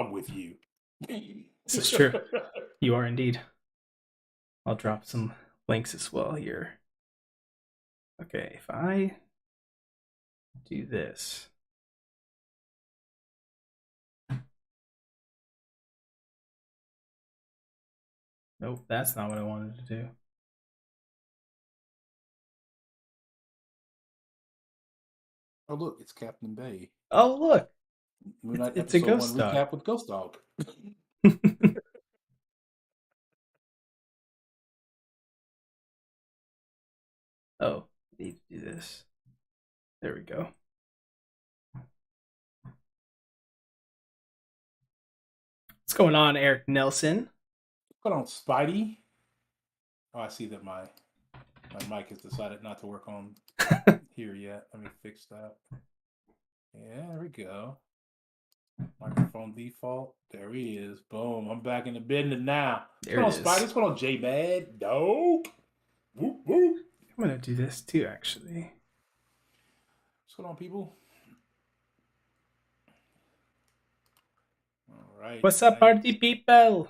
I'm with you. This is true. You are indeed. I'll drop some links as well here. Okay, if I do this. Nope, that's not what I wanted to do. Oh, look, it's Captain Bay. Oh, look. Moon Knight It's a episode 1 Ghostdog. recap with Ghostdog. Oh, I need to do this. There we go. What's going on, Eric Nelson? What's going on, Spidey? Oh, I see that my mic has decided not to work on here yet. Let me fix that. Yeah, there we go. Microphone default. There he is. Boom. I'm back in the business now. There What's it going on, Spidey? is. What's going on, J-Bad? Dope. Whoop, whoop. I'm going to do this too, actually. What's going on, people? All right. What's up, party people?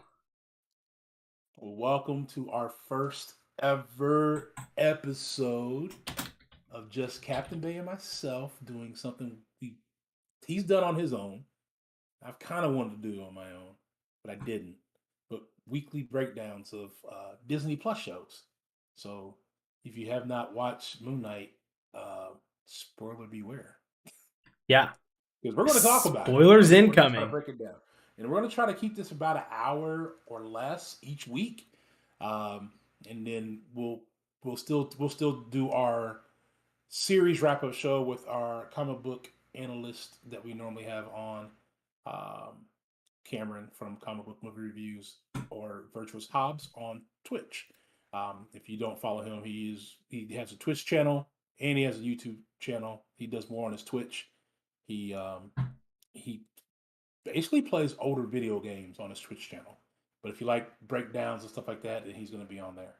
Welcome to our first ever episode of just Captain Bay and myself doing something he's done on his own. I've kind of wanted to do on my own, but I didn't. But weekly breakdowns of Disney Plus shows. So if you have not watched Moon Knight, spoiler beware. Yeah. Because we're going to talk about it. Spoilers We're incoming. going to break it down. And we're going to try to keep this about an hour or less each week. And then we'll still do our series wrap-up show with our comic book analyst that we normally have on, Cameron from Comic Book Movie Reviews, or Virtuous Hobbs on Twitch. If you don't follow him, he has a Twitch channel and he has a YouTube channel. He does more on his Twitch. He basically plays older video games on his Twitch channel. But if you like breakdowns and stuff like that, then he's going to be on there.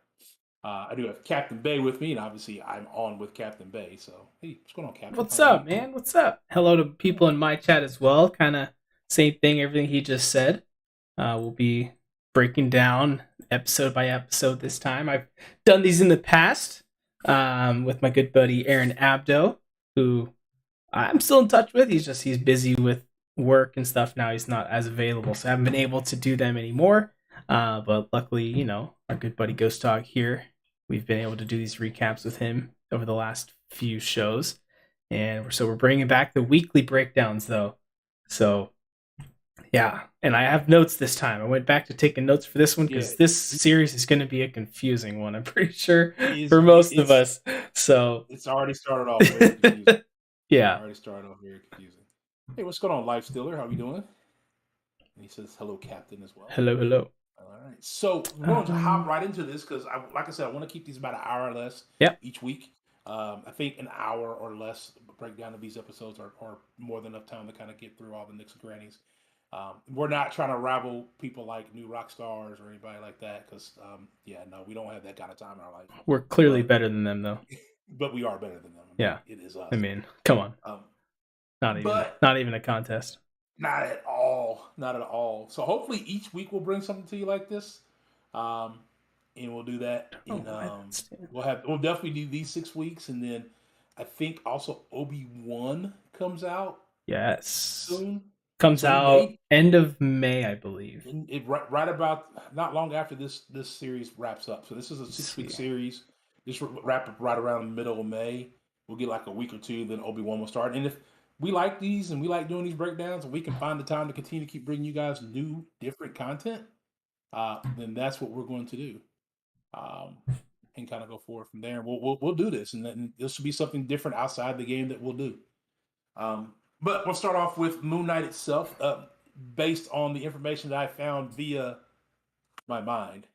I do have Captain Bay with me, and obviously I'm on with Captain Bay. So, hey, what's going on, Captain? What's up, man? What's up? Hello to people in my chat as well. Kind of same thing, everything he just said. We'll be breaking down episode by episode this time. I've done these in the past with my good buddy Aaron Abdo, who I'm still in touch with. He's busy with work and stuff now. He's not as available, so I haven't been able to do them anymore. But luckily, our good buddy Ghostdog here, we've been able to do these recaps with him over the last few shows. And so we're bringing back the weekly breakdowns, though. So, yeah. And I have notes this time. I went back to taking notes for this one because this series is going to be a confusing one, I'm pretty sure, for most of us. So it's already started off very confusing. Yeah. Already started off very confusing. Hey, what's going on, Life Stealer? How are you doing? And he says, hello, Captain, as well. Hello. All right. So we're going to hop right into this because, like I said, I want to keep these about an hour or less each week. I think an hour or less breakdown of these episodes are more than enough time to kind of get through all the nicks and grannies. We're not trying to rival people like New Rock Stars or anybody like that because, we don't have that kind of time in our life. We're clearly better than them, though. But we are better than them. It is us. I mean, come on. Not even a contest. Not at all. So hopefully each week we'll bring something to you like this, and we'll do that. We'll definitely do these 6 weeks, and then I think also Obi-Wan comes out. Yes, soon. Comes out end of May, I believe. Right about not long after this series wraps up. So this is a 6-week series. This will wrap up right around the middle of May. We'll get like a week or two, then Obi-Wan will start. And if we like these and we like doing these breakdowns and we can find the time to continue to keep bringing you guys new, different content, then that's what we're going to do. And kind of go forward from there. We'll do this, and then this will be something different outside the game that we'll do. But we'll start off with Moon Knight itself, based on the information that I found via my mind.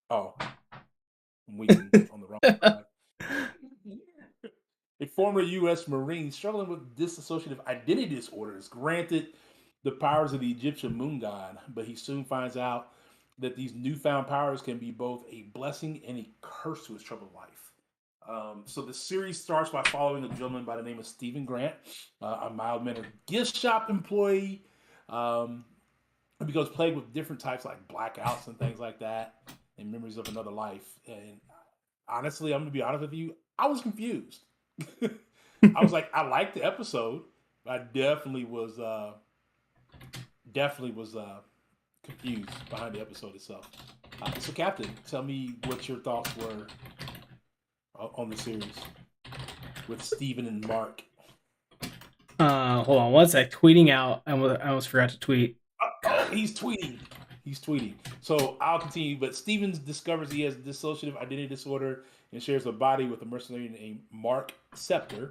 Oh, I'm weakening on the wrong side. A former U.S. Marine struggling with dissociative identity disorder is granted the powers of the Egyptian moon god, but he soon finds out that these newfound powers can be both a blessing and a curse to his troubled life. So the series starts by following a gentleman by the name of Stephen Grant, a mild-mannered gift shop employee. Um, he becomes plagued with different types like blackouts and things like that, and memories of another life. And honestly, I'm gonna be honest with you, I was confused. I was like, I liked the episode, but I definitely was confused behind the episode itself. So, Captain, tell me what your thoughts were on the series with Steven and Mark. Hold on one sec. Tweeting out. I almost forgot to tweet. Oh, he's tweeting. He's tweeting. So I'll continue. But Stevens discovers he has dissociative identity disorder and shares a body with a mercenary named Mark Scepter.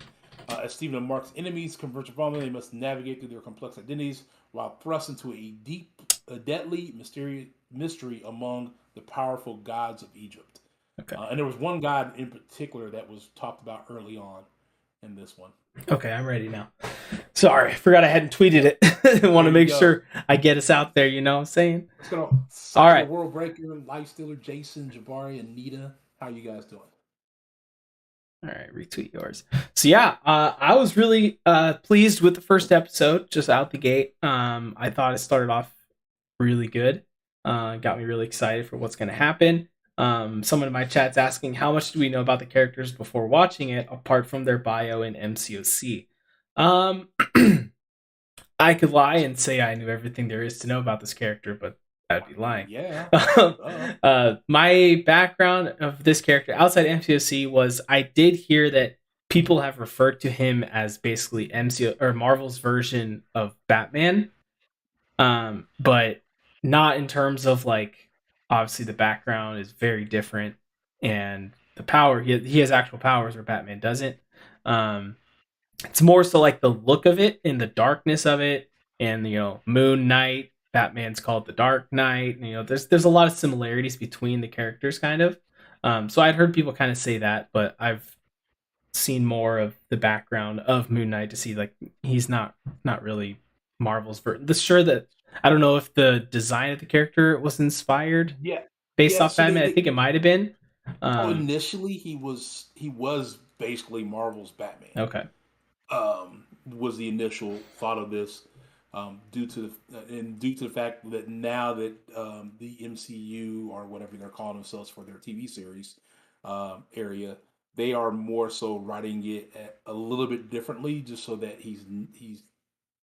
As Steven and Mark's enemies converge upon them, they must navigate through their complex identities while thrust into a deadly mystery among the powerful gods of Egypt. Okay. And there was one god in particular that was talked about early on in this one. Okay, I'm ready now. Sorry, forgot I hadn't tweeted it. I want to make sure I get us out there, you know what I'm saying? Let's go. All right. World Breaker, Life Stealer, Jason, Jabari, and Nita. How you guys doing? All right, retweet yours. So yeah, I was really pleased with the first episode, just out the gate. I thought it started off really good. Got me really excited for what's going to happen. Someone in my chat's asking, how much do we know about the characters before watching it, apart from their bio in MCOC? I could lie and say I knew everything there is to know about this character, but I'd be lying. Yeah. My background of this character outside MCOC was I did hear that people have referred to him as basically MCO or Marvel's version of Batman, but not in terms of like obviously the background is very different and the power he has actual powers where Batman doesn't. It's more so like the look of it and the darkness of it, and Moon Knight. Batman's called the Dark Knight. There's a lot of similarities between the characters, kind of. So I'd heard people kind of say that, but I've seen more of the background of Moon Knight to see like he's not really Marvel's version. Sure that I don't know if the design of the character was inspired based off Batman. I think it might have been. Initially he was basically Marvel's Batman. Okay. Was the initial thought of this. Due to the fact that now that the MCU or whatever they're calling themselves for their TV series area, they are more so writing it a little bit differently, just so that he's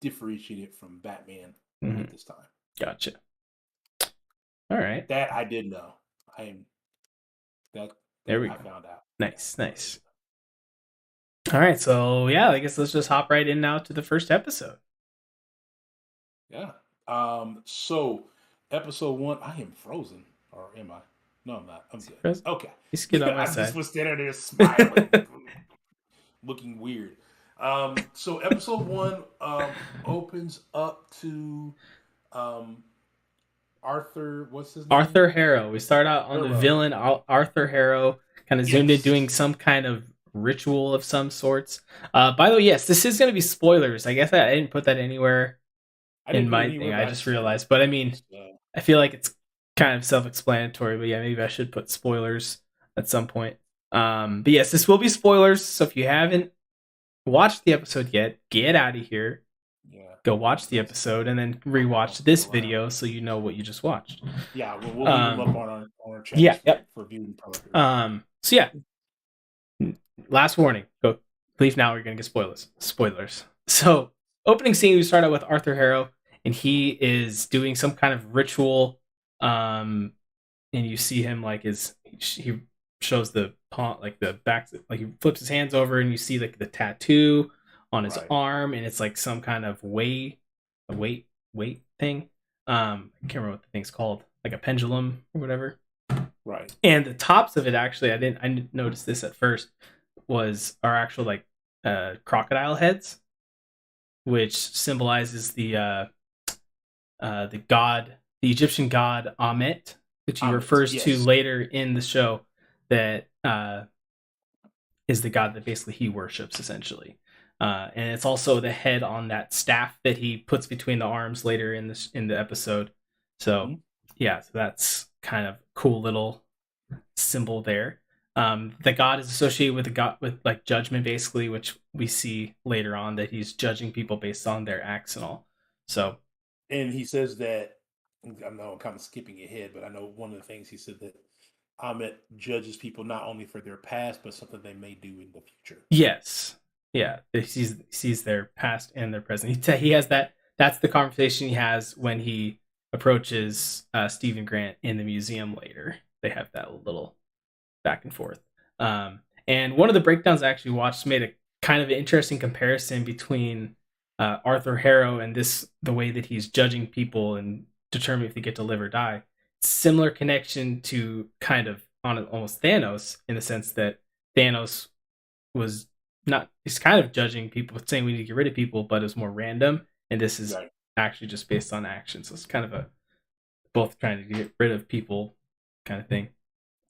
differentiated from Batman at this time. Gotcha. All right. That I did know. There we go. I found out. Nice. All right, so yeah, I guess let's just hop right in now to the first episode. Yeah. So episode 1, I am frozen, or am I? No, I'm not. I'm good. Frozen? Okay. He's good on my side. I just was standing there smiling, looking weird. So episode 1 opens up to Arthur. What's his name? Arthur Harrow. We start out on the villain Arthur Harrow, kind of zoomed in, doing some kind of ritual of some sorts. By the way, yes, this is going to be spoilers. I guess I didn't put that anywhere. In my thing, I just realized. But I mean, I feel like it's kind of self-explanatory. But yeah, maybe I should put spoilers at some point. But yes, this will be spoilers. So if you haven't watched the episode yet, get out of here. Yeah. Go watch the episode and then rewatch this video so you know what you just watched. Yeah, we'll leave them up on our channel for viewing purposes. So yeah, last warning. Go leave now or you're gonna get spoilers. So opening scene, we start out with Arthur Harrow, and he is doing some kind of ritual. And you see him like he shows the pawn, like the back, like he flips his hands over, and you see like the tattoo on his arm, and it's like some kind of weight thing. I can't remember what the thing's called, like a pendulum or whatever. Right. And the tops of it, actually, I didn't notice this at first, are actual like crocodile heads, which symbolizes the god, the Egyptian god Amet, which he refers to later in the show, that is the god that basically he worships, essentially. And it's also the head on that staff that he puts between the arms later in the episode. So yeah, so that's kind of cool little symbol there. The god is associated with the god with like judgment, basically, which we see later on that he's judging people based on their acts and all. So And he says that, I know I'm kind of skipping ahead, but I know one of the things he said that Ahmed judges people not only for their past, but something they may do in the future. yes, yeah, he sees their past and their present. He has that. That's the conversation he has when he approaches Stephen Grant in the museum later. They have that little back and forth. And one of the breakdowns I actually watched made a kind of interesting comparison between Arthur Harrow and the way that he's judging people and determining if they get to live or die. Similar connection to kind of on almost Thanos, in the sense that Thanos was not, he's kind of judging people, saying we need to get rid of people, but it's more random. And this is Right. actually just based on action. So it's kind of a both trying to get rid of people kind of thing.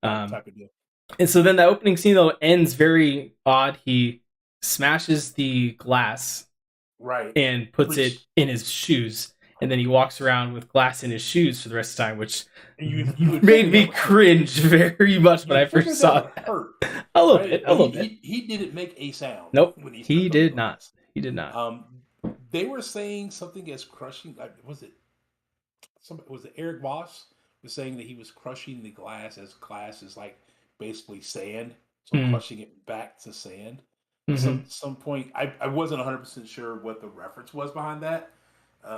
Type of deal. And so then the opening scene though ends very odd. He smashes the glass Right. and puts it in his shoes, and then he walks around with glass in his shoes for the rest of the time, which you would made me cringe very much when I figure first saw would that. hurt, A little right? bit, a little bit. He didn't make a sound. Nope, when he he stepped on the did not. glass. He did not. They were saying something as crushing. Was it? Was it Eric Voss was saying that he was crushing the glass as glass is like basically sand, so crushing it back to sand. At some point, I wasn't 100% sure what the reference was behind that.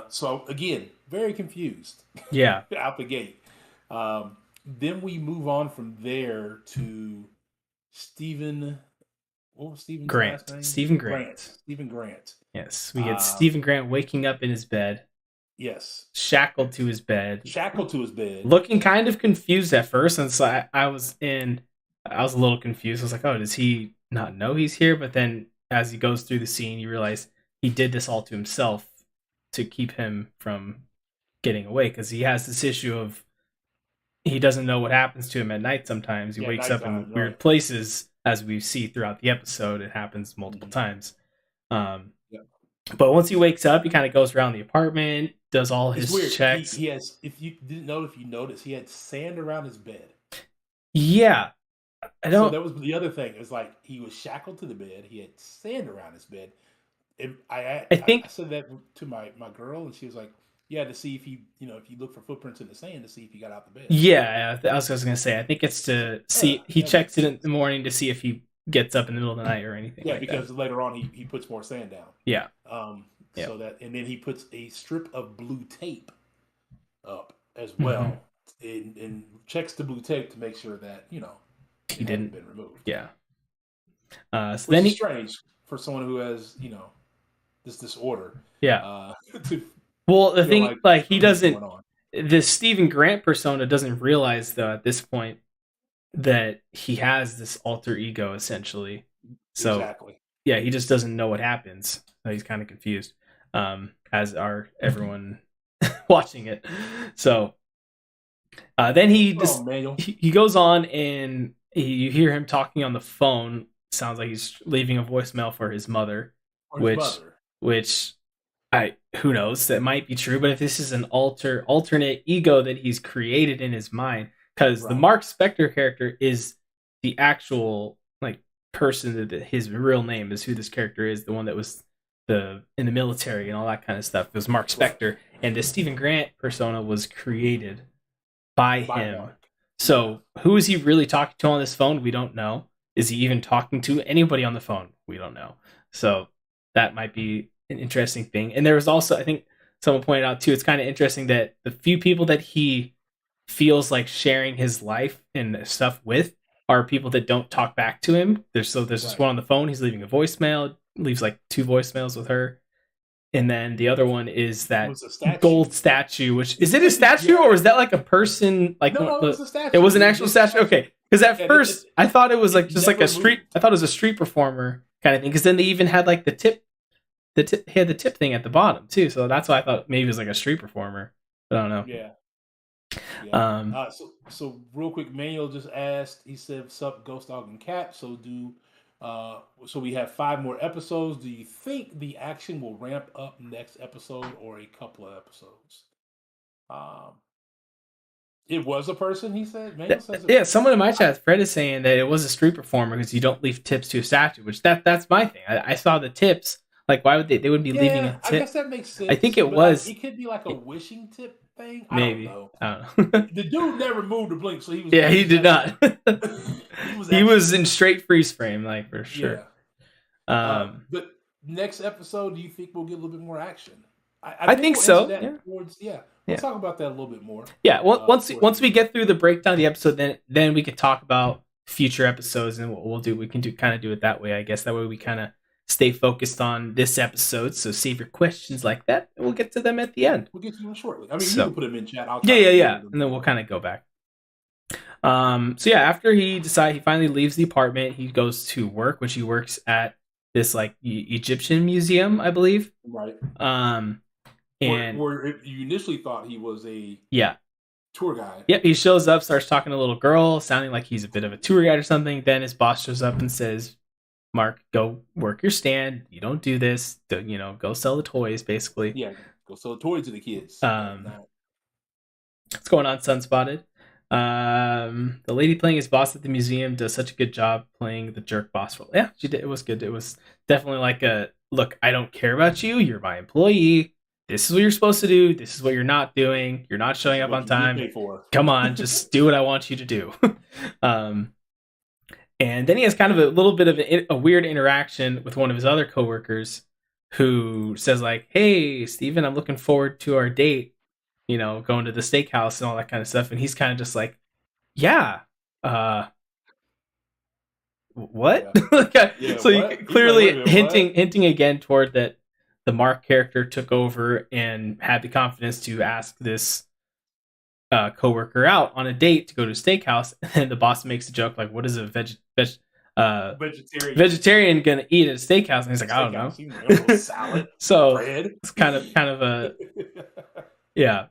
So again, very confused. Yeah. Out the gate. Then we move on from there to Stephen. What was Stephen's last name? Stephen Grant. Stephen Grant. Yes, we get Stephen Grant waking up in his bed. Yes. Shackled to his bed. Looking kind of confused at first. And so I was a little confused. I was like, oh, does he not know he's here? But then as he goes through the scene, you realize he did this all to himself to keep him from getting away. Because he has this issue of he doesn't know what happens to him at night sometimes. He wakes up in weird places, as we see throughout the episode. It happens multiple times. But once he wakes up, he kind of goes around the apartment, does all his checks. He has, if you notice, he had sand around his bed. Yeah. So that was the other thing. It was like he was shackled to the bed. He had sand around his bed. I said that to my girl, and she was like, "Yeah, to see if he, if you look for footprints in the sand, to see if he got out the bed." Yeah, I was going to say. I think it's to see. He checks it in the morning to see if he gets up in the middle of the night or anything. Yeah, because later on he puts more sand down. Yeah. So that, and then he puts a strip of blue tape up as well, and checks the blue tape to make sure that he didn't been removed. Yeah. So then is strange for someone who has this disorder. Yeah. Well, the thing like he doesn't. The Stephen Grant persona doesn't realize though at this point that he has this alter ego essentially. So exactly. Yeah, he just doesn't know what happens. So he's kind of confused, as are everyone watching it. So then he goes on and you hear him talking on the phone. Sounds like he's leaving a voicemail for his mother, which who knows, that might be true. But if this is an alternate ego that he's created in his mind, because the Mark Spector character is the actual person that his real name is, who this character is, the one that was in the military and all that kind of stuff. It was Mark Spector, and the Stephen Grant persona was created by him. Mark. So who is he really talking to on this phone? We don't know. Is he even talking to anybody on the phone? We don't know. So that might be an interesting thing. And there was also, I think someone pointed out too, it's kind of interesting that the few people that he feels like sharing his life and stuff with are people that don't talk back to him. There's just one on the phone. He's leaving a voicemail, leaves like 2 voicemails with her. And then the other one is that gold statue, which is it a statue or is that like a person? Like no, it was a statue. It was an actual statue. Okay. Because at first I thought it was like just like a street. I thought it was a street performer kind of thing. Because then they even had like the tip. He had the tip thing at the bottom too. So that's why I thought maybe it was like a street performer. I don't know. Yeah. So real quick, Manuel just asked. He said, "Sup, Ghostdog and Cap." So so we have 5 more episodes. Do you think the action will ramp up next episode or a couple of episodes? It was a person, he said. Manuel says it. Yeah, someone in my chat, Fred, is saying that it was a street performer because you don't leave tips to a statue. Which that's my thing. I saw the tips. Like, why would they wouldn't be leaving a Yeah, I tip? guess that makes I think sense. it But was it could be like a wishing tip thing. I don't maybe. know. I don't know. The dude never moved a blink, so Yeah, he he was did actually not. he was He actually was in straight freeze frame, like for sure. yeah. Um, But next episode, do you think we'll get a little bit more action? I I think think we'll answer so. that Yeah, towards yeah. We'll yeah, talk about that a little bit more. yeah. Towards Once the we end. get through the breakdown of the episode, then we can talk about future episodes and what we'll do. We can do it that way. I guess that way we kind of stay focused on this episode. So save your questions like that, and we'll get to them at the end. We'll get to them shortly. I mean, you So can put them in chat. I'll yeah, try to yeah, remember yeah, them. and then we'll kind of go back. So yeah, after he finally leaves the apartment, he goes to work, which he works at this like Egyptian museum, I believe. Right. Um, and where you initially thought he was a yeah, tour guide. yep, he shows up, starts talking to a little girl, sounding like he's a bit of a tour guide or something. Then his boss shows up and says, "Mark, go work your stand. You don't do this. Go sell the toys." Basically, Yeah, go sell toys to the kids. What's going on, Sunspotted? The lady playing his boss at the museum does such a good job playing the jerk boss role. Yeah, she did. It was good. It was definitely like a look. I don't care about you. You're my employee. This is what you're supposed to do. This is what you're not doing. You're not showing up on time. Come on, just do what I want you to do. And then he has kind of a little bit of a weird interaction with one of his other coworkers, who says like, "Hey, Steven, I'm looking forward to our date. Going to the steakhouse and all that kind of stuff." And he's kind of just like, "Yeah, what?" So what? Clearly like, hinting again toward that the Mark character took over and had the confidence to ask this coworker out on a date to go to a steakhouse, and the boss makes a joke like, "What is a vegetarian gonna eat at a steakhouse?" And he's like, "I don't know, salad." So bread. It's kind of a yeah.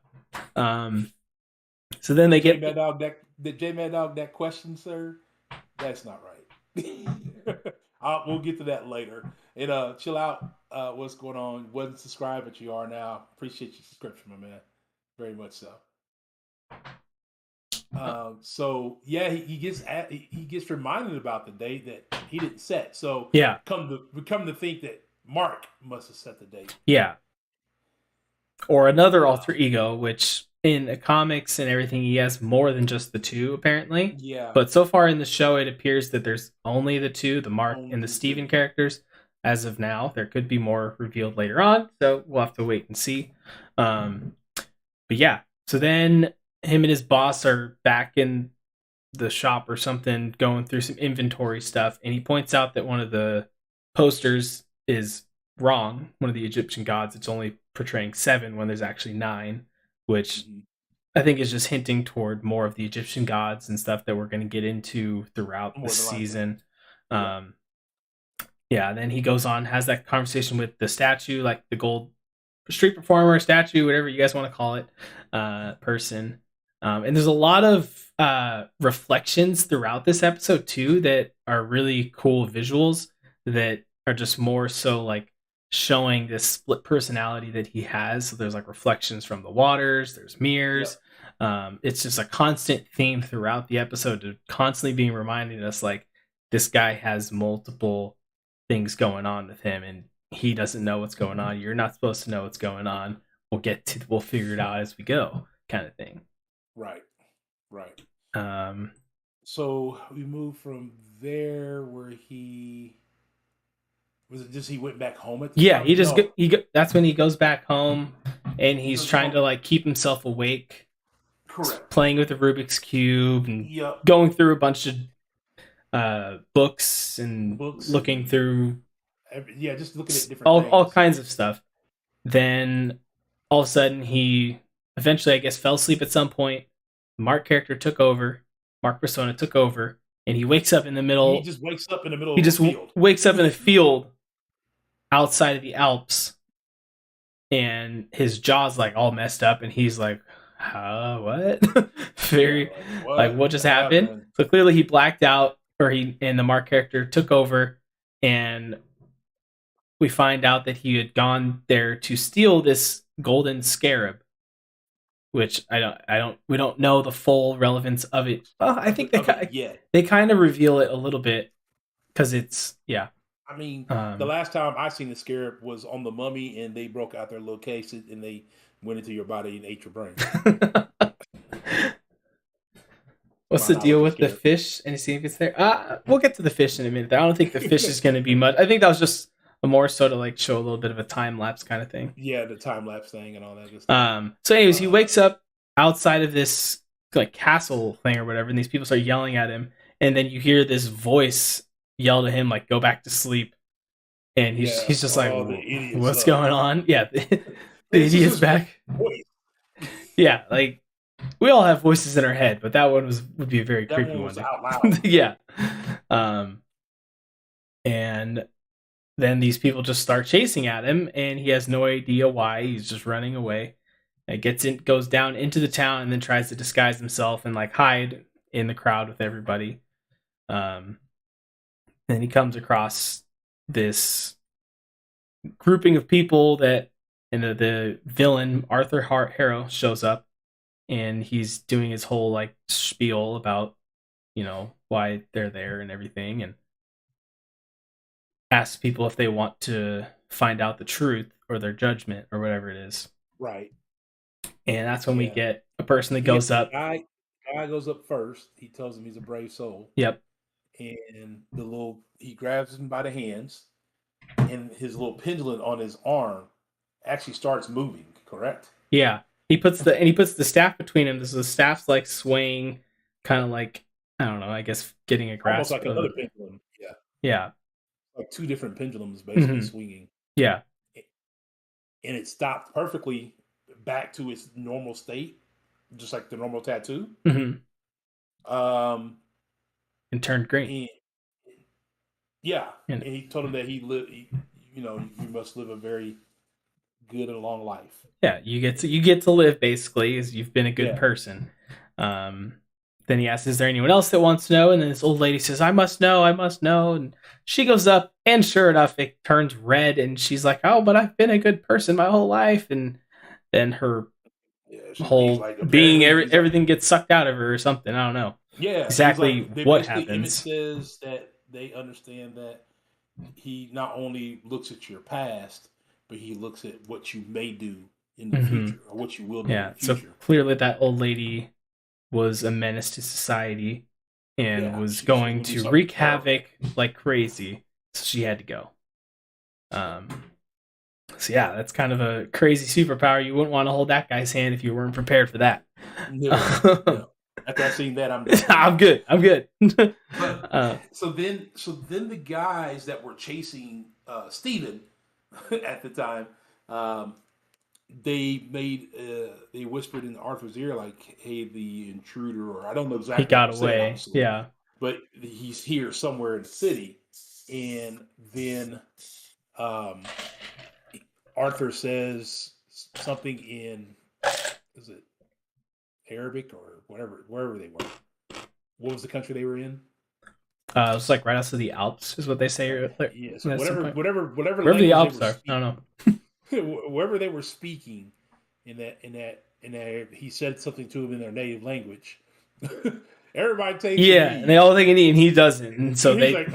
So then they get J-Mad Dog that question, sir. That's not right. We'll get to that later. And chill out. What's going on? Wasn't subscribed, but you are now. Appreciate your subscription, my man. Very much so. So yeah, he gets reminded about the date that he didn't set. So yeah, come to think that Mark must have set the date. Yeah. Or another alter ego, which in the comics and everything, he has more than just the two, apparently. Yeah. But so far in the show, it appears that there's only the two, the Mark and the Steven characters. As of now, there could be more revealed later on, so we'll have to wait and see. But yeah, so then him and his boss are back in the shop or something, going through some inventory stuff, and he points out that one of the posters is wrong. One of the Egyptian gods, it's only portraying 7 when there's actually 9, which I think is just hinting toward more of the Egyptian gods and stuff that we're going to get into throughout the season. Yeah, then he goes on, has that conversation with the statue, like the gold street performer, statue, whatever you guys want to call it, person. And there's a lot of reflections throughout this episode too that are really cool visuals that are just more so like showing this split personality that he has. So there's like reflections from the waters, there's mirrors. Yep. It's just a constant theme throughout the episode to constantly being reminding us like this guy has multiple things going on with him and he doesn't know what's going on. You're not supposed to know what's going on. We'll figure it out as we go, kind of thing. Right. So we move from there where he was it just he went back home at the time? That's when he goes back home and he's trying to like keep himself awake. Correct. Playing with the Rubik's Cube and going through a bunch of books and looking through just looking at different all kinds of stuff. Then all of a sudden he eventually, I guess, fell asleep at some point. Mark character took over. Mark persona took over, and he wakes up in the middle. He just wakes up in the middle. He just wakes up in a field outside of the Alps, and his jaw's like all messed up, and he's like, "What? What just happened?" So clearly he blacked out, and the Mark character took over, and we find out that he had gone there to steal this golden scarab. which we don't know the full relevance of it. Well, I think of it yet. they kind of reveal it a little bit because it's I mean, the last time I seen the Scarab was on the Mummy, and they broke out their little case and they went into your body and ate your brain. What's the deal with the fish? Any significance there? We'll get to the fish in a minute. I don't think the fish is going to be much. I think that was just a more so to like show a little bit of a time lapse kind of thing. Yeah, the time lapse thing and all that good stuff. So, anyways, he wakes up outside of this like castle thing or whatever, and these people start yelling at him, and then you hear this voice yell to him like, "Go back to sleep," and he's just like, "What's going on?" Yeah, the idiot's back. Yeah, like. We all have voices in our head, but that one would be a very creepy one. Was out loud. Yeah. And then these people just start chasing at him, and he has no idea why. He's just running away. And goes down into the town, and then tries to disguise himself and like hide in the crowd with everybody. Then he comes across this grouping of people and the villain Arthur Harrow shows up. And he's doing his whole like spiel about, why they're there and everything, and asks people if they want to find out the truth or their judgment or whatever it is. Right. And that's when we get a person that goes up. Guy goes up first. He tells him he's a brave soul. Yep. And he grabs him by the hands, and his little pendulum on his arm actually starts moving. Correct. Yeah. He puts the staff between them. The staff's like swaying, kind of like, I don't know, I guess getting a grasp. Almost like another pendulum. Yeah. Yeah. Like two different pendulums basically swinging. Yeah. And it stopped perfectly back to its normal state, just like the normal tattoo. Mm-hmm. And turned green. And he told him that you must live a very good and long life. Yeah, you get to live basically as you've been a good person. Then he asks, "Is there anyone else that wants to know?" And then this old lady says, "I must know." And she goes up, and sure enough, it turns red, and she's like, "Oh, but I've been a good person my whole life." And then her whole being, everything gets sucked out of her or something. I don't know. Yeah, exactly what happens. It says that they understand that he not only looks at your past, but he looks at what you may do in the future, or what you will do in the future. So clearly that old lady was a menace to society and was going to wreak havoc like crazy, so she had to go. So yeah, that's kind of a crazy superpower. You wouldn't want to hold that guy's hand if you weren't prepared for that. No. After I've seen that, I'm good. So then the guys that were chasing Steven at the time, they whispered in Arthur's ear like, "Hey, the intruder," or I don't know exactly. He got away. Yeah, but he's here somewhere in the city, and then Arthur says something in, is it Arabic or wherever they were. What was the country they were in? It was like right outside the Alps, is what they say. Yes, whatever the Alps are. I don't know. Wherever they were speaking, in that he said something to them in their native language. Everybody takes and they all think and he doesn't, and so he's like,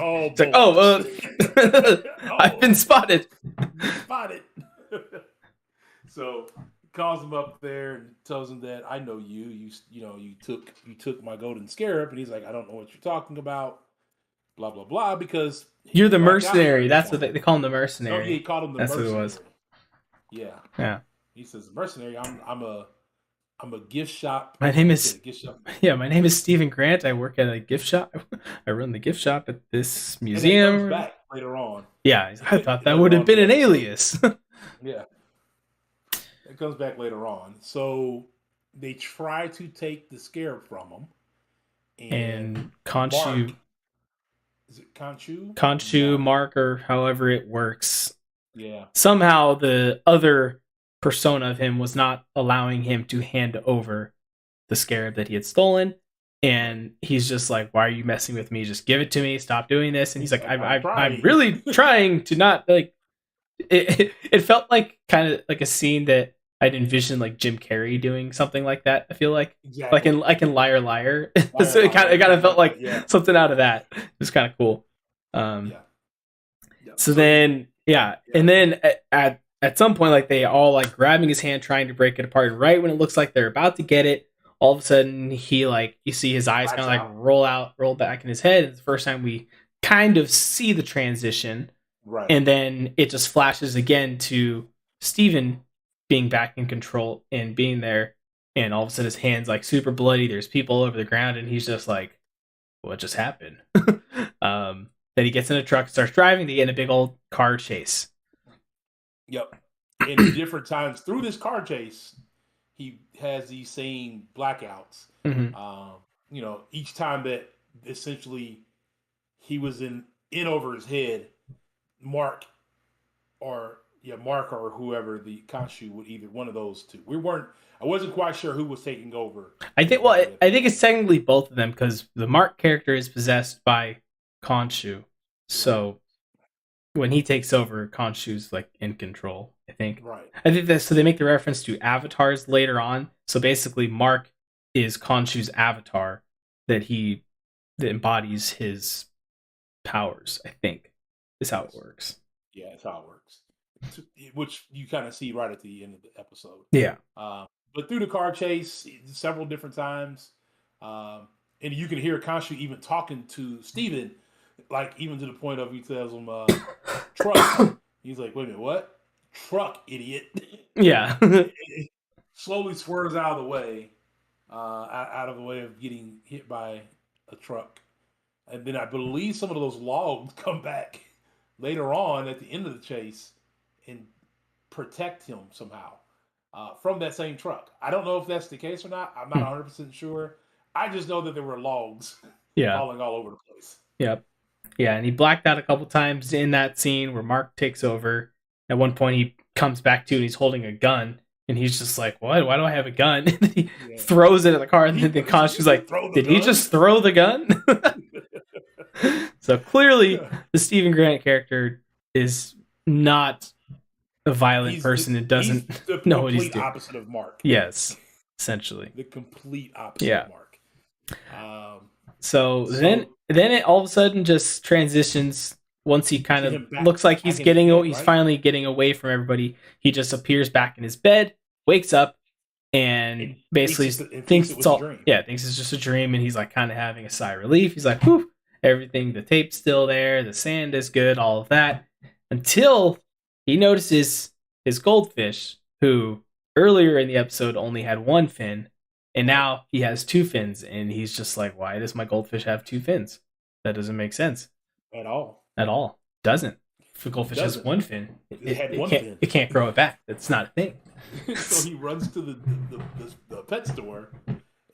I've been spotted. Spotted. So calls him up there and tells him that I know you took my golden scarab, and he's like, I don't know what you're talking about, blah blah blah, because you're the mercenary. That's what they call him, the mercenary. Oh yeah, he called him the mercenary. That's what it was. Yeah. He says mercenary. I'm a gift shop. My name is Stephen Grant. I work at a gift shop. I run the gift shop at this museum. And it comes back later on. Yeah, I thought that would have been an alias. Yeah. It comes back later on. So they try to take the scarab from him. And Khonshu. Is it Khonshu? Khonshu, Mark, or however it works. Yeah. Somehow the other persona of him was not allowing him to hand over the scarab that he had stolen. And he's just like, "Why are you messing with me? Just give it to me. Stop doing this." And he's like, I'm really trying to not like. It felt like kind of like a scene that I'd envision like Jim Carrey doing something like that. I feel like Exactly. like in Liar Liar. Liar, So it liar. kind of felt like Yeah. something out of that. It was kind of cool. Um, Yeah. Yeah. so So then yeah. and then at some point, like they all like grabbing his hand, trying to break it apart. And right when it looks like they're about to get it, all of a sudden he like you see his eyes kind of like roll back in his head. It's the first time we kind of see the transition. Right. And then it just flashes again to Steven being back in control and being there. And all of a sudden his hand's like super bloody. There's people all over the ground, and he's just like, what just happened? Then he gets in a truck, starts driving. They get in a big old car chase. Yep. And different times through this car chase, he has these same blackouts. Mm-hmm. Each time that essentially he was in over his head, Mark or whoever the Khonshu would either one of those two. I wasn't quite sure who was taking over. I think it's technically both of them because the Mark character is possessed by Khonshu. So when he takes over, Khonshu's like in control, I think. Right. I think that so they make the reference to avatars later on. So basically Mark is Khonshu's avatar that embodies his powers, I think. Is how it works. Yeah, that's how it works. Which you kind of see right at the end of the episode. Yeah. But through the car chase, several different times, and you can hear Khonshu even talking to Steven, like even to the point of he tells him, truck. He's like, wait a minute, what? Truck, idiot. Yeah. It slowly swerves out of the way, out of the way of getting hit by a truck. And then I believe some of those logs come back later on at the end of the chase and protect him somehow from that same truck. I don't know if that's the case or not. I'm not 100% sure. I just know that there were logs falling all over the place. Yep. Yeah, and he blacked out a couple times in that scene where Mark takes over. At one point, he comes back to and he's holding a gun. And he's just like, what? Why do I have a gun? And he throws it at the car. And then the Khonshu's like, did he just throw the gun? So clearly, the Stephen Grant character is not a violent person and doesn't know what he's doing. The complete opposite of Mark. Yes, essentially. The complete opposite of Mark. So then it all of a sudden just transitions. Once he kind of looks like he's finally getting away from everybody, he just appears back in his bed, wakes up, and basically thinks it's all thinks it's just a dream, and he's like kind of having a sigh of relief. He's like, whew, everything, the tape's still there, the sand is good, all of that, until he notices his goldfish, who earlier in the episode only had one fin, and now he has two fins, and he's just like, why does my goldfish have two fins? That doesn't make sense. At all. Doesn't. If a goldfish has one fin, it can't grow it back. That's not a thing. So he runs to the pet store,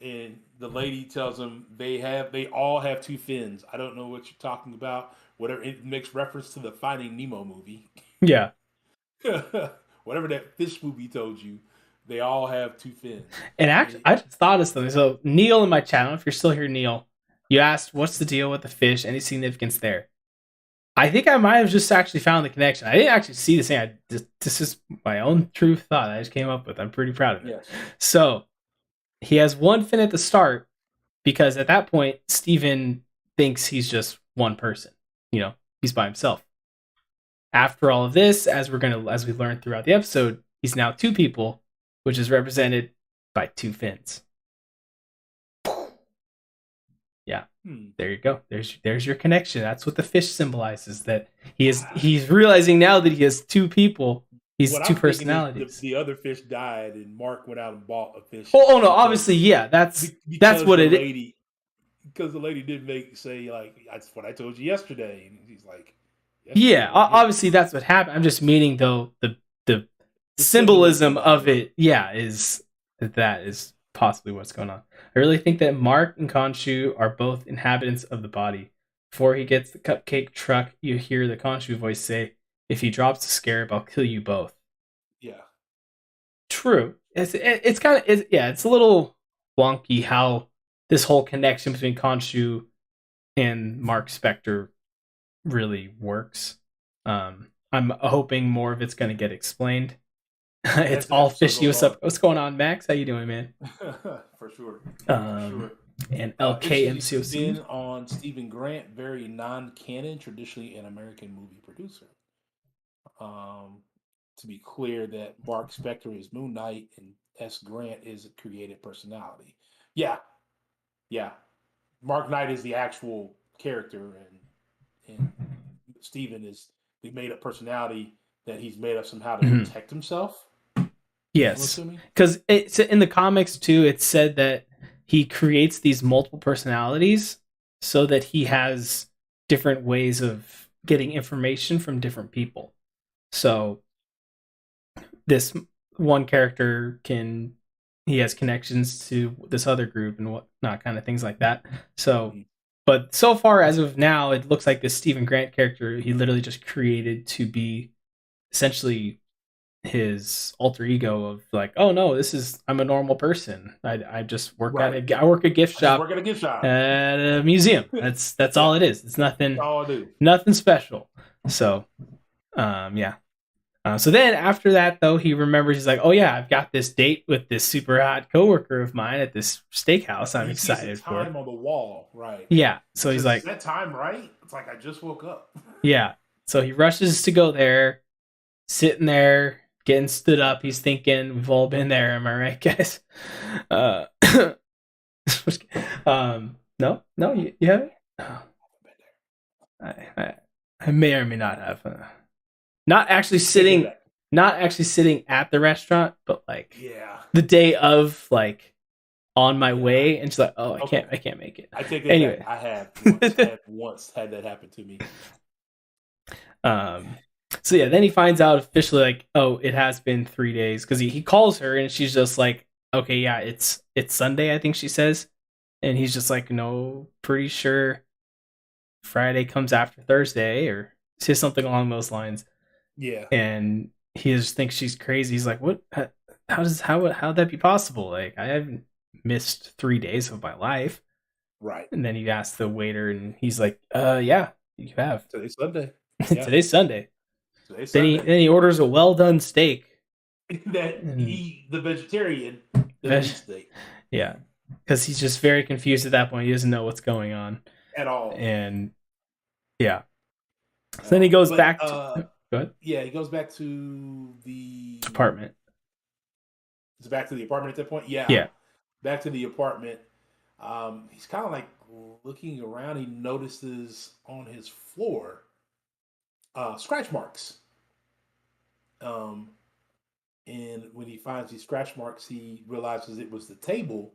and the lady tells him they all have two fins. I don't know what you're talking about. Whatever, it makes reference to the Finding Nemo movie. Yeah. Whatever that fish movie told you, they all have two fins. And actually, I just thought of something. So Neil in my channel, if you're still here, Neil, you asked what's the deal with the fish? Any significance there? I think I might have just actually found the connection. I didn't actually see this thing. This is my own true thought I just came up with. I'm pretty proud of it. Yes. So he has one fin at the start because at that point, Steven thinks he's just one person. He's by himself. After all of this, as we learn throughout the episode, he's now two people, which is represented by two fins. Yeah, there you go. There's your connection. That's what the fish symbolizes. That he's realizing now that he has two people. He's two personalities. The other fish died, and Mark went out and bought a fish. Oh no! Obviously, yeah. That's what it is. Because the lady did say like, that's what I told you yesterday, and he's like, yeah. Obviously, that's what happened. I'm just meaning though the symbolism of it. Yeah, is that is possibly what's going on. I really think that Mark and Khonshu are both inhabitants of the body. Before he gets the cupcake truck, you hear the Khonshu voice say, if he drops the Scarab, I'll kill you both. Yeah. True. It's a little wonky how this whole connection between Khonshu and Mark Spector really works. I'm hoping more of it's going to get explained. It's as the all episode fishy. goes What's on. up? What's going on, Max? How you doing, man? For sure, for Um, sure. and Interesting LKMCOC. spin on Stephen Grant, very non-canon, traditionally an American movie producer. Um, to be clear, that Mark Spector is Moon Knight and S. Grant is a created personality. Yeah, yeah. Mark Knight is the actual character, and Stephen is the made-up personality that he's made up somehow to Mhm. protect himself. I'm Yes, assuming. because it's in the comics too. It's said that he creates these multiple personalities so that he has different ways of getting information from different people. So this one character he has connections to this other group and whatnot, kind of things like that. So, Mhm. but so far as of now, it looks like this Stephen Grant character he literally just created to be essentially his alter ego of like, oh no, I'm a normal person. I just work Right. I work a gift I just shop work at a gift shop. at a museum. That's all Yeah, it is. It's that's all I do. nothing special. So yeah. So then after that though, he remembers he's like, oh yeah, I've got this date with this super hot coworker of mine at this steakhouse I'm He sees the excited for. time on the wall. Right. Yeah. He So he's says, "Is like, that time right?" It's like I just woke up. yeah. So he rushes to go there, sitting there, getting stood up. He's thinking, we've all been there, am I right, guys? Uh, no, you haven't. Oh, I may or may not have. Not actually sitting, not actually sitting at the restaurant, but like Yeah. the day of, like on my way, and she's like, "Oh, I can't make it." I take it Anyway, back. I have once had that happen to me. So yeah, then he finds out officially like, oh, it has been 3 days because he calls her and she's just like, okay, yeah, it's Sunday, I think she says, and he's just like, no, pretty sure Friday comes after Thursday or says something along those lines, Yeah. and he just thinks she's crazy. He's like, what? How'd that be possible? Like I haven't missed 3 days of my life. Right. And then he asks the waiter, and he's like, yeah, you have. Today's Sunday. Yeah. Today's Sunday. Today's Then Sunday. he orders a well done steak. That he, the vegetarian, Veg- doesn't eat steak Yeah, because he's just very confused at that point. He doesn't know what's going on, at all. and yeah. So then he goes back to yeah, he goes back to the apartment. It's back to the apartment at that point. Yeah. Yeah. Back to the apartment. He's kind of like looking around. He notices on his floor scratch marks. And when he finds these scratch marks, he realizes it was the table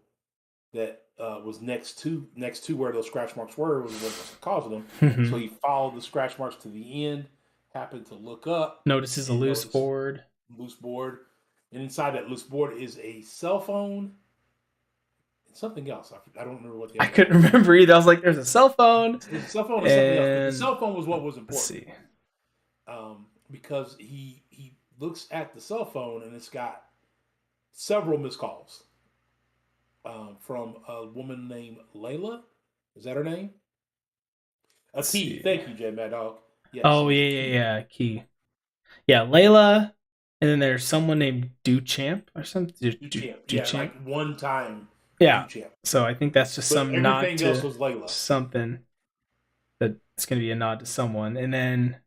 that was next to where those scratch marks were, was what was causing them. Mhm. So he followed the scratch marks to the end. Happened to look up. Notices a loose board. And inside that loose board is a cell phone and something else. I don't remember what the I couldn't remember either. I was like, "There's a cell phone." There's a cell phone and something else. But the cell phone was what was important. Let's see. Because he looks at the cell phone and it's got several missed calls from a woman named Layla. Is that her name? A Key. Thank you, J Mad Dog. Yes, oh yeah. Key. Yeah, Layla, and then there's someone named Duchamp or something. Duchamp. Yeah, like one time. Yeah. Duchamp. So I think that's just some nod to else was Layla. Something that's going to be a nod to someone. And then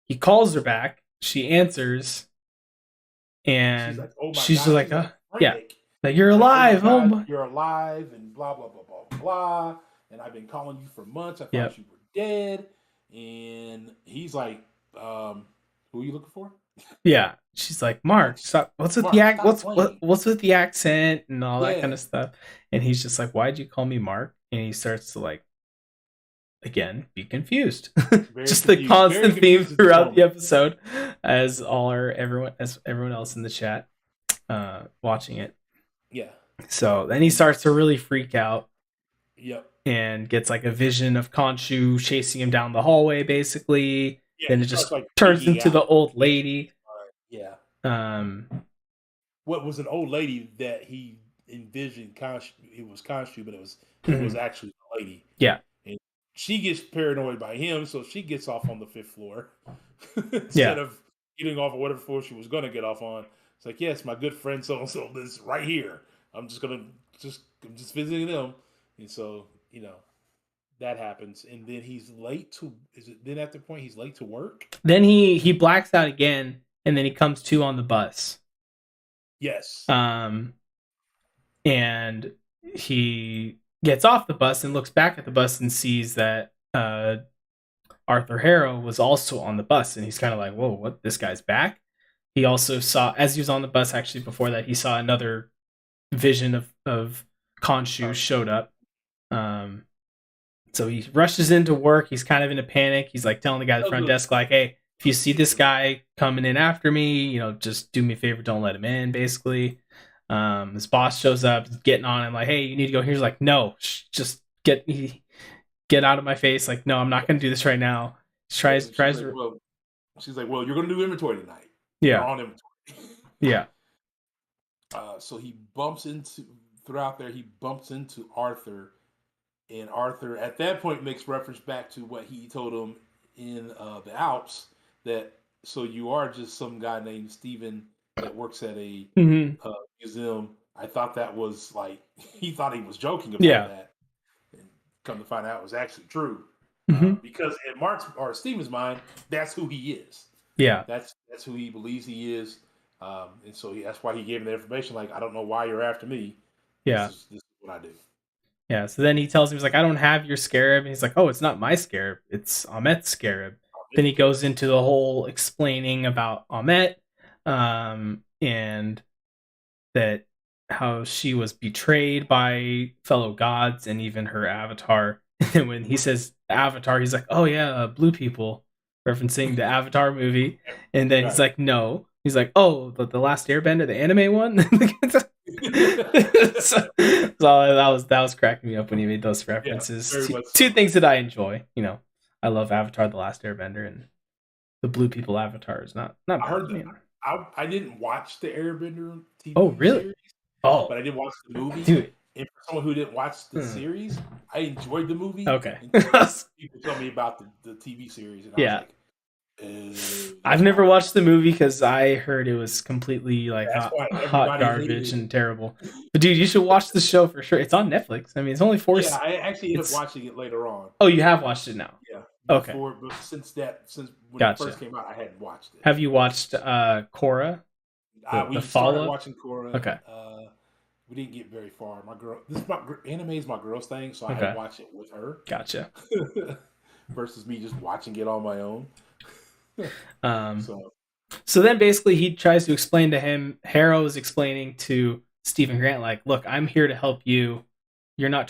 he calls her back. She answers, and she's just like, yeah, like you're alive. Oh my God, you're alive, and blah blah blah blah blah. And I've been calling you for months. I thought you were dead. And he's like, who are you looking for? Yeah. She's like, Mark, stop. What's with the accent and all that kind of stuff? And he's just like, why'd you call me Mark? And he starts to like, again, be confused. Just the constant theme throughout the episode, as everyone else in the chat watching it. Yeah. So then he starts to really freak out. Yep. And gets like a vision of Khonshu chasing him down the hallway, basically. Yeah, then it just like turns into the old lady. Yeah. What was an old lady that he envisioned? It was Khonshu, but it was actually a lady. Yeah. And she gets paranoid by him, so she gets off on the 5th floor instead of getting off of whatever floor she was going to get off on. It's like, yes, my good friend so and so is right here. I'm just gonna I'm just visiting them, and so that happens, and then he's late to. Is it then at the point he's late to work? Then he blacks out again, and then he comes to on the bus. Yes. And he gets off the bus and looks back at the bus and sees that Arthur Harrow was also on the bus, and he's kind of like, whoa, what, this guy's back? He also saw, as he was on the bus, actually before that, he saw another vision of Khonshu showed up. So he rushes into work. He's kind of in a panic. He's like telling the guy at the front desk, like, hey, if you see this guy coming in after me, just do me a favor, don't let him in, basically. His boss shows up, getting on him, like, hey, you need to go here. He's like, no, just get out of my face. Like, no, I'm not going to do this right now. Tries to. She's like, well, you're going to do inventory tonight. Yeah. You're on inventory. Yeah. So he bumps into Arthur, and Arthur at that point makes reference back to what he told him in the Alps, that so you are just some guy named Stephen that works at a museum. I thought that was like, he thought he was joking about that, and come to find out it was actually true. Because in Mark's or Stephen's mind, that's who he is. Yeah, that's who he believes he is, and so that's why he gave him the information. Like, I don't know why you're after me. Yeah, this is what I do. Yeah, so then he tells him, he's like, I don't have your Scarab. And he's like, oh, it's not my Scarab. It's Ahmet's Scarab. Then he goes into the whole explaining about Ahmet, and that how she was betrayed by fellow gods and even her avatar. And when he says avatar, he's like, oh yeah, blue people, referencing the Avatar movie. And then he's like, no. He's like, oh, the Last Airbender, the anime one? so that was cracking me up when he made those references. Two things that I enjoy. I love Avatar: The Last Airbender, and the blue people Avatar is not bad. I heard that. I didn't watch the Airbender TV series. But I did watch the movie. Dude. And for someone who didn't watch the series, I enjoyed the movie. Okay. People tell me about the TV series, and I was like, I've never watched the movie because I heard it was completely like hot garbage and terrible. But dude, you should watch the show for sure. It's on Netflix. I mean, it's only 4. Yeah, I actually ended up watching it later on. Oh, you have watched it now? Yeah. Okay. But since when it first came out, I hadn't watched it. Have you watched Korra? We started watching Korra. Okay. We didn't get very far. Anime is my girl's thing, so I had to watch it with her. Gotcha. Versus me just watching it on my own. So then basically he tries to explain to him, Harrow is explaining to Stephen Grant, like, look, I'm here to help you. I'm not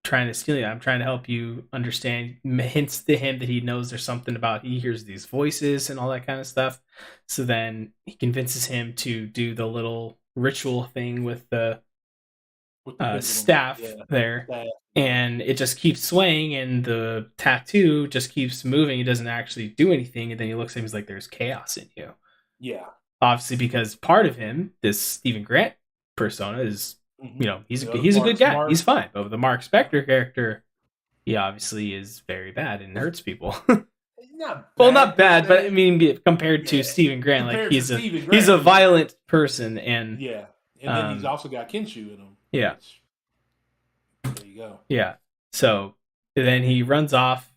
trying to steal you. I'm trying to help you understand. Hints to him that he knows there's something about, he hears these voices and all that kind of stuff. So then he convinces him to do the little ritual thing with the staff there. And it just keeps swaying, and the tattoo just keeps moving. He doesn't actually do anything, and then he looks at him, he's like, there's chaos in you. Yeah. Obviously, because part of him, this Stephen Grant persona, is, he's a good guy. He's fine. But the Mark Spector character, he obviously is very bad and hurts people. Not bad, but I mean, compared to Stephen Grant, like he's a violent person, and then he's also got Khonshu in him. Yeah. There you go. Yeah. So then he runs off.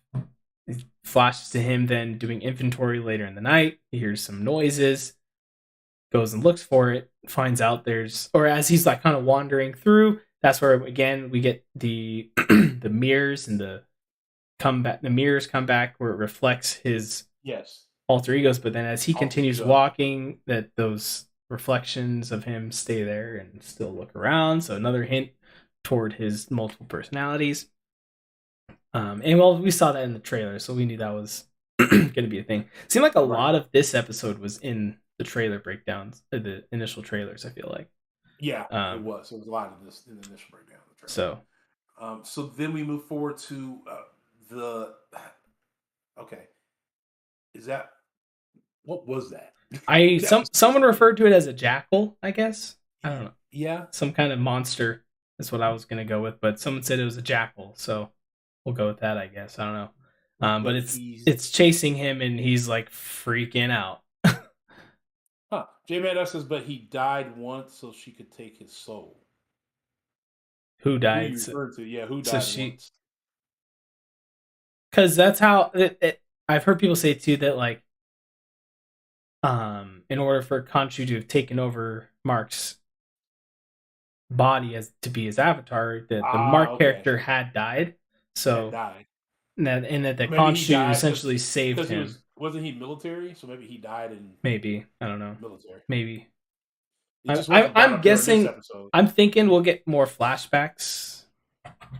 It flashes to him then doing inventory later in the night. He hears some noises, goes and looks for it, finds out as he's like kind of wandering through, that's where again we get the the mirrors and the mirrors come back where it reflects his alter egos. But then as he continues walking, that those reflections of him stay there and still look around. So another hint toward his multiple personalities. And well, we saw that in the trailer, so we knew that was going to be a thing. It seemed like a lot of this episode was in the trailer breakdowns, the initial trailers, I feel like. Yeah, it was. There was a lot of this in the initial breakdown of the trailer. So then we move forward to okay. What was that? Someone referred to it as a jackal, I guess. I don't know. Yeah. Some kind of monster is what I was going to go with, but someone said it was a jackal, so we'll go with that, I guess. I don't know. But it's chasing him, and he's like freaking out. Huh. J Man says, but he died once so she could take his soul. Who Who died? you referring to? Yeah, who So died she, once? because that's how I've heard people say too that like, in order for Khonshu to have taken over Mark's body as to be his avatar, that the Ah, Mark okay. character had died. Had So died. that the Maybe he Khonshu died essentially saved because he him. wasn't he military? So maybe he died in Maybe, I don't know. military. Maybe It just wasn't brought I'm up during this guessing. episode. I'm thinking we'll get more flashbacks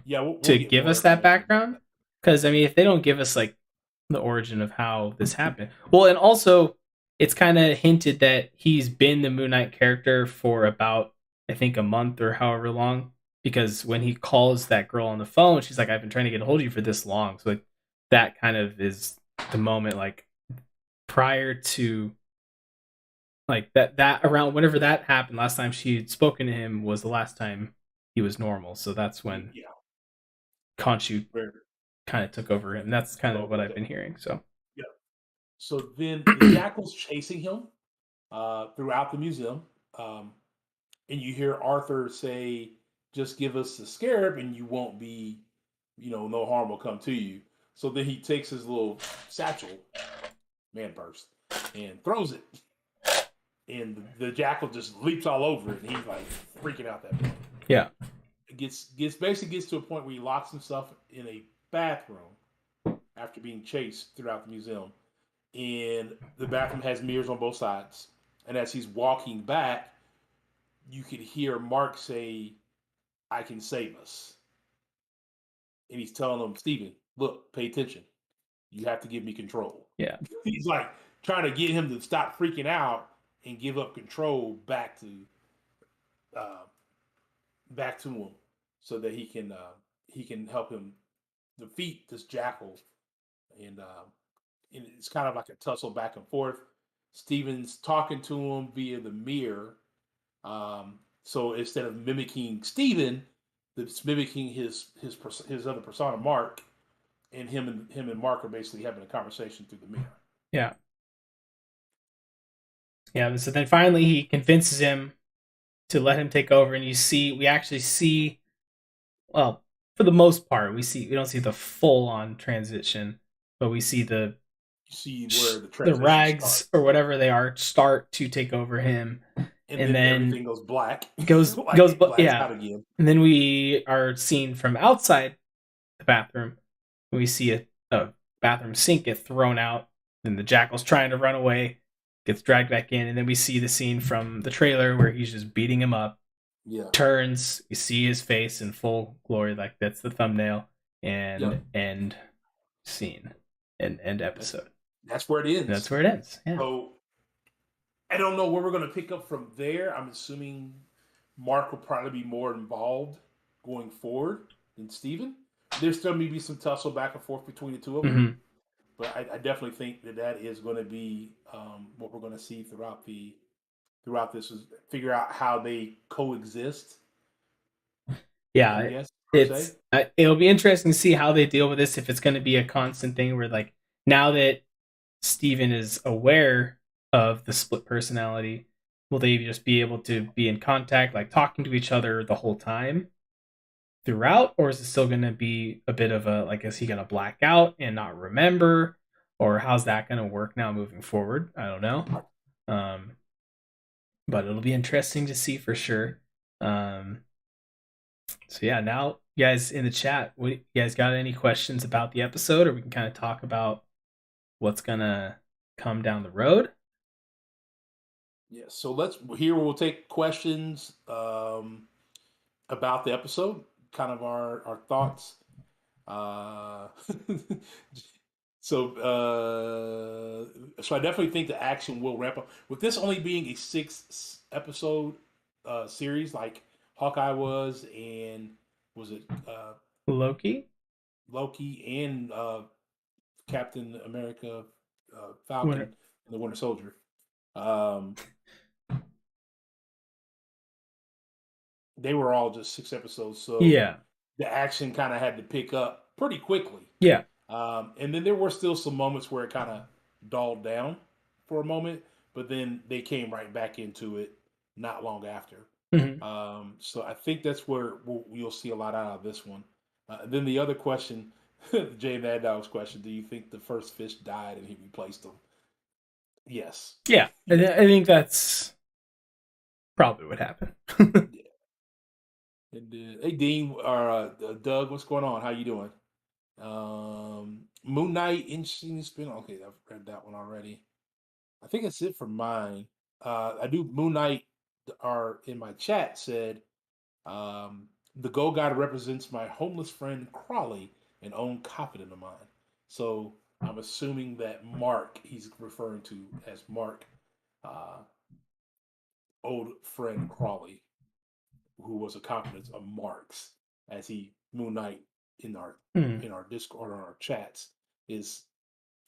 Yeah, we'll to get give more us that information about background. that. Because I mean, if they don't give us like the origin of how this happened, well, and also it's kind of hinted that he's been the Moon Knight character for about, I think, a month or however long. Because when he calls that girl on the phone, she's like, "I've been trying to get a hold of you for this long." So like that kind of is the moment, like prior to like that around whenever that happened last time she had spoken to him was the last time he was normal. So that's when Yeah, Khonshu very kind of took over him. That's kind of spoke what with I've him. been hearing. So Yeah. So then the jackal's chasing him throughout the museum, um, and you hear Arthur say, "Just give us the scarab, and you won't be, no harm will come to you." So then he takes his little satchel, man purse, and throws it, and the jackal just leaps all over it, and he's like freaking out that point. yeah, It gets to a point where he locks himself in a bathroom after being chased throughout the museum, and the bathroom has mirrors on both sides. And as he's walking back, you could hear Mark say, "I can save us," and he's telling him, "Steven, look, pay attention. You have to give me control." yeah, He's like trying to get him to stop freaking out and give up control uh, back to him, so that he can help him defeat this jackal. And it's kind of like a tussle back and forth. Steven's talking to him via the mirror. So instead of mimicking Steven, it's mimicking his other persona, Mark, and him and Mark are basically having a conversation through the mirror. yeah, yeah. And so then finally he convinces him to let him take over, and we actually see, well, for the most part, we don't see the full on transition, but we see You see where the the transition rags starts, or whatever they are start to take over him, and and then then everything goes black, blacks yeah, out again. and then we are seen from outside the bathroom. We see a bathroom sink get thrown out, and the jackal's trying to run away, gets dragged back in, and then we see the scene from the trailer where he's just beating him up. Yeah. Turns, you see his face in full glory, like that's the thumbnail, and Yep. end scene and end That's, episode. that's where it And that's ends. where it ends. Yeah. So I don't know where we're going to pick up from there. I'm assuming Mark will probably be more involved going forward than Steven. There's still maybe some tussle back and forth between the two of them, Mm-hmm. but I definitely think that is going to be what we're going to see throughout this is figure out how they coexist. I Yeah, guess per se. it'll be interesting to see how they deal with this. If it's going to be a constant thing where, like, now that Steven is aware of the split personality, will they just be able to be in contact, like talking to each other the whole time throughout, or is it still going to be a bit of a, like, is he going to black out and not remember, or how's that going to work now moving forward? I don't know. Um, but it'll be interesting to see for sure. Um, so yeah, now you guys in the chat, you guys got any questions about the episode, or we can kind of talk about what's gonna come down the road? Yeah. So we'll take questions about the episode, kind of our thoughts. Uh, so I definitely think the action will ramp up. With this only being a 6 episode series, like Hawkeye was, and was it Loki, Loki and Captain America, Falcon, Winter. and the Winter Soldier. Um, they were all just 6 episodes, so Yeah, the action kind of had to pick up pretty quickly. yeah, And then there were still some moments where it kind of dulled down for a moment, but then they came right back into it not long after. Mm-hmm. So I think that's where you'll see a lot out of this one. Then the other question, Jay Mad Dog's question: do you think the first fish died and he replaced him? Yes. Yeah, I Yes. think that's probably what happened. Yeah. And, hey Dean or Doug, what's going on? How you doing? Moon Knight, interesting spin. Okay, I've read that one already. I think that's it for mine. I do Moon Knight. Are in my chat said the Go God represents my homeless friend Crawley, an own confidant of mine. So I'm assuming that Mark he's referring to as Mark, uh, old friend Crawley, who was a confidant of Mark's, as he Moon Knight in our Mm, Discord or our chats is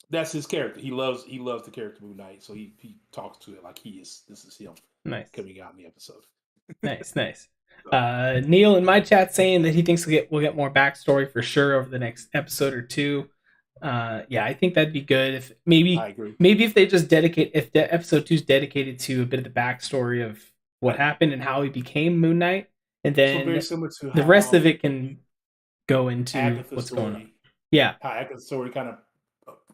that's his character. He loves the character Moon Knight, so he talks to it like he is. This is him nice, coming out in the episode. nice. So, Neil in my chat saying that he thinks we'll get more backstory for sure over the next episode or two. Yeah, I think that'd be good if I maybe agree. if they just dedicate if the episode 2 is dedicated to a bit of the backstory of what happened and how he became Moon Knight, and So very then similar to the rest of how it can go into Agatha's what's going on. story, Yeah. kind of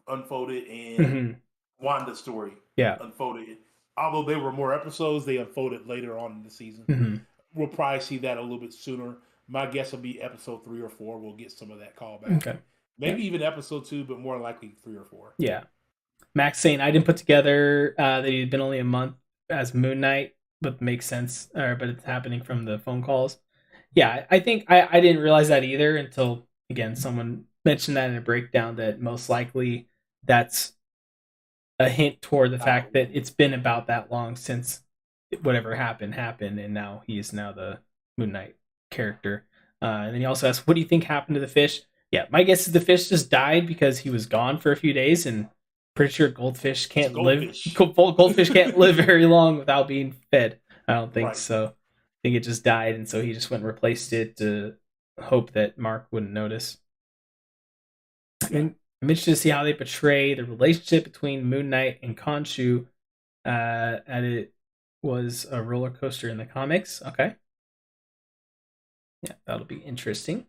unfolded and Mm-hmm. Wanda's story Yeah. unfolded. Although there were more episodes, they unfolded later on in the season. Mm-hmm. We'll probably see that a little bit sooner. My guess will be episode 3 or 4. We'll get some of that callback. Okay. Yeah. Maybe even episode 2, but more likely 3 or 4. Yeah. Max saying I didn't put together that he'd been only a month as Moon Knight, but makes sense. But it's happening from the phone calls. Yeah, I think I didn't realize that either until again someone mentioned that in a breakdown that most likely that's a hint toward the fact that it's been about that long since whatever happened, and now he is now the Moon Knight character. And then he also asked, "What do you think happened to the fish?" Yeah, my guess is the fish just died because he was gone for a few days, and pretty sure goldfish It's a can't live. goldfish. Goldfish can't live very long without being fed. I don't think Right. so. I think it just died, and so he just went and replaced it to hope that Mark wouldn't notice. Yeah. I'm interested to see how they portray the relationship between Moon Knight and Khonshu. And it was a roller coaster in the comics. Okay. Yeah, that'll be interesting.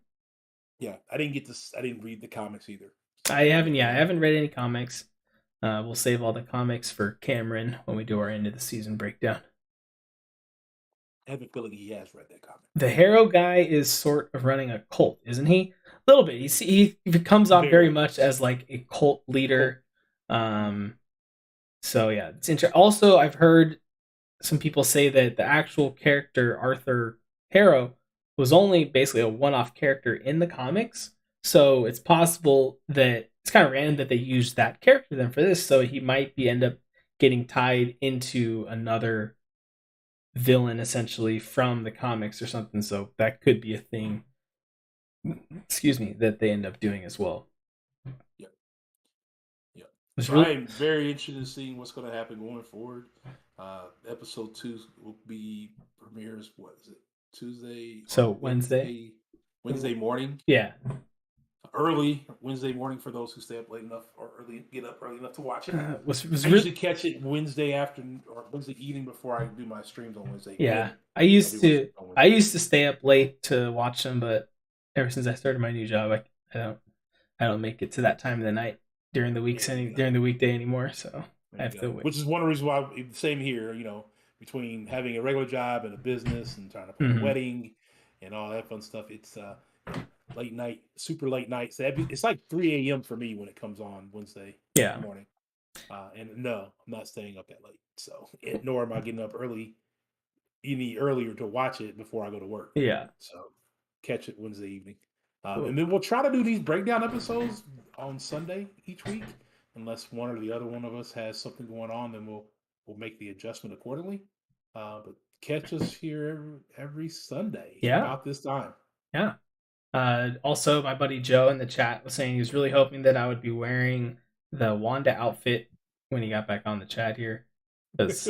Yeah, I didn't read the comics either. I haven't read any comics. We'll save all the comics for Cameron when we do our end of the season breakdown. I have a feeling he has read that comic. The Harrow guy is sort of running a cult, isn't he? A little bit. He comes off very much as like a cult leader. So yeah, it's interesting. Also, I've heard some people say that the actual character Arthur Harrow was only basically a one-off character in the comics. So it's possible that it's kind of random that they used that character then for this. So he might be end up getting tied into another villain essentially from the comics or something. So that could be a thing. Excuse me, that they end up doing as well. Yeah. So I'm very interested in seeing what's going to happen going forward. Episode 2 will be premieres. What is it? Tuesday. So Wednesday morning. Yeah. Early Wednesday morning for those who stay up late enough or get up early enough to watch it. I Was usually catch it Wednesday afternoon or Wednesday evening before I do my streams on Wednesday. Yeah, I used to stay up late to watch them, but ever since I started my new job, I don't make it to that time of the night during the weeks during the weekday anymore. So I have to wait. Which is one of the reasons why same here. Between having a regular job and a business and trying to plan a wedding and all that fun stuff, it's late night, super late nights. It's like 3 a.m. for me when it comes on Wednesday morning. And no, I'm not staying up that late. So, nor am I getting up any earlier to watch it before I go to work. Yeah. So, catch it Wednesday evening. And then we'll try to do these breakdown episodes on Sunday each week. Unless one or the other one of us has something going on, then we'll make the adjustment accordingly. But catch us here every Sunday about this time. Yeah. Also, my buddy Joe in the chat was saying he was really hoping that I would be wearing the Wanda outfit when he got back on the chat here. Because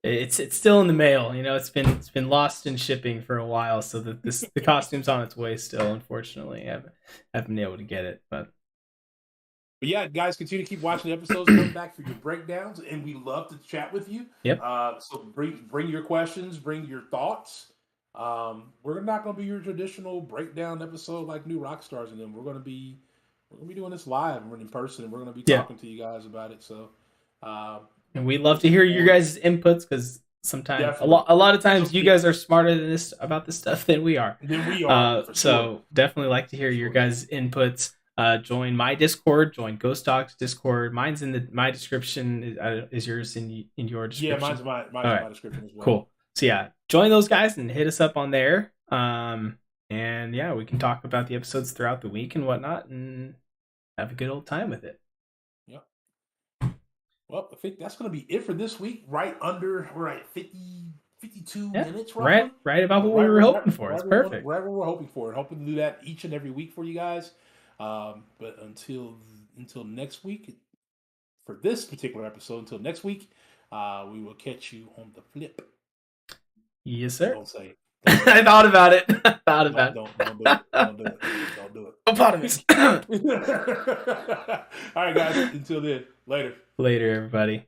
it's still in the mail. It's been lost in shipping for a while, so the costume's on its way still. Unfortunately, I haven't been able to get it, but But yeah, guys, continue to keep watching the episodes. Come back for your breakdowns, and we love to chat with you. Yep. So bring your questions, bring your thoughts. We're not going to be your traditional breakdown episode like New Rockstars and them. We're going to be doing this live. We're in person, and we're going to be talking to you guys about it. So, and we love to hear your guys' inputs because sometimes a lot of times you guys are smarter than this about this stuff than we are. So definitely like to hear your guys' inputs. Join my Discord, join Ghostdog's Discord. Mine's in my description. Is yours in your description? Yeah, mine's my description as well. Cool. So yeah, join those guys and hit us up on there. And yeah, we can talk about the episodes throughout the week and whatnot, and have a good old time with it. Yep. Well, I think that's going to be it for this week. We're at 52 minutes, roughly. Right about what we were hoping for. It's perfect. Right what we're hoping for. Hoping to do that each and every week for you guys. But until next week, for this particular episode, until next week, we will catch you on the flip. Yes, sir. Don't say it. I thought about it. Don't do it. Don't do it. Don't do it. Hippopotamus. All right, guys. Until then, later. Later, everybody.